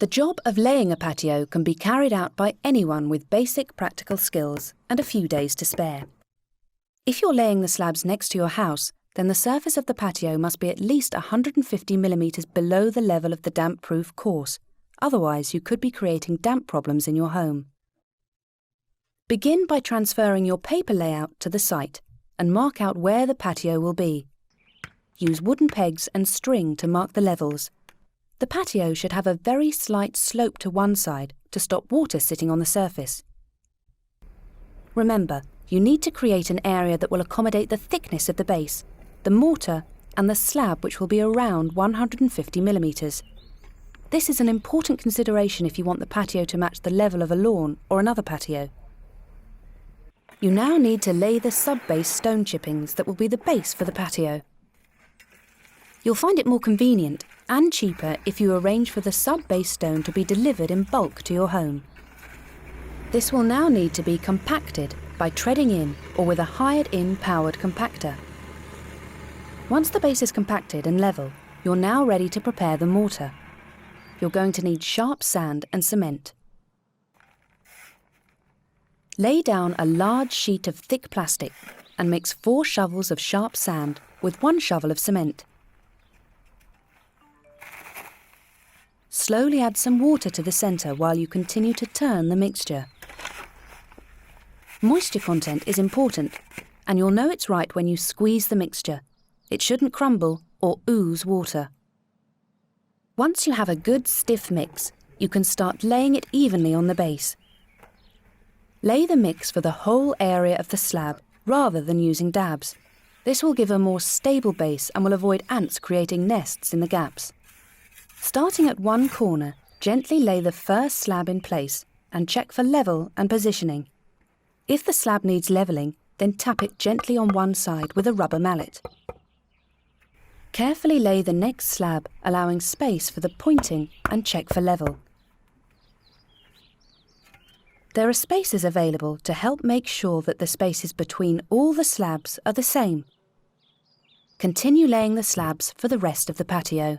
The job of laying a patio can be carried out by anyone with basic practical skills and a few days to spare. If you're laying the slabs next to your house, then the surface of the patio must be at least 150 millimetres below the level of the damp-proof course, otherwise you could be creating damp problems in your home. Begin by transferring your paper layout to the site and mark out where the patio will be. Use wooden pegs and string to mark the levels. The patio should have a very slight slope to one side to stop water sitting on the surface. Remember, you need to create an area that will accommodate the thickness of the base, the mortar and the slab, which will be around 150 millimetres. This is an important consideration if you want the patio to match the level of a lawn or another patio. You now need to lay the sub-base stone chippings that will be the base for the patio. You'll find it more convenient and cheaper if you arrange for the sub-base stone to be delivered in bulk to your home. This will now need to be compacted by treading in or with a hired-in powered compactor. Once the base is compacted and level, you're now ready to prepare the mortar. You're going to need sharp sand and cement. Lay down a large sheet of thick plastic and mix 4 shovels of sharp sand with 1 shovel of cement. Slowly add some water to the centre while you continue to turn the mixture. Moisture content is important, and you'll know it's right when you squeeze the mixture. It shouldn't crumble or ooze water. Once you have a good stiff mix, you can start laying it evenly on the base. Lay the mix for the whole area of the slab rather than using dabs. This will give a more stable base and will avoid ants creating nests in the gaps. Starting at one corner, gently lay the first slab in place and check for level and positioning. If the slab needs levelling, then tap it gently on one side with a rubber mallet. Carefully lay the next slab, allowing space for the pointing, and check for level. There are spacers available to help make sure that the spaces between all the slabs are the same. Continue laying the slabs for the rest of the patio.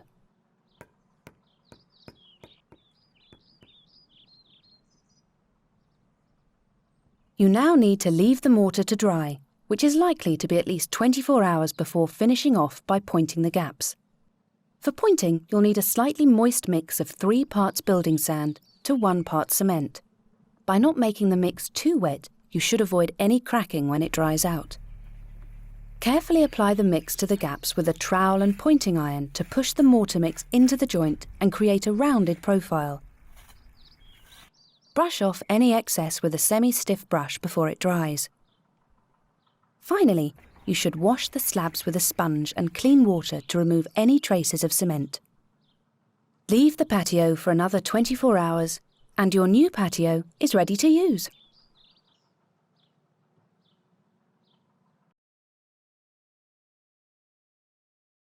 You now need to leave the mortar to dry, which is likely to be at least 24 hours before finishing off by pointing the gaps. For pointing, you'll need a slightly moist mix of 3 parts building sand to 1 part cement. By not making the mix too wet, you should avoid any cracking when it dries out. Carefully apply the mix to the gaps with a trowel and pointing iron to push the mortar mix into the joint and create a rounded profile. Brush off any excess with a semi-stiff brush before it dries. Finally, you should wash the slabs with a sponge and clean water to remove any traces of cement. Leave the patio for another 24 hours and your new patio is ready to use.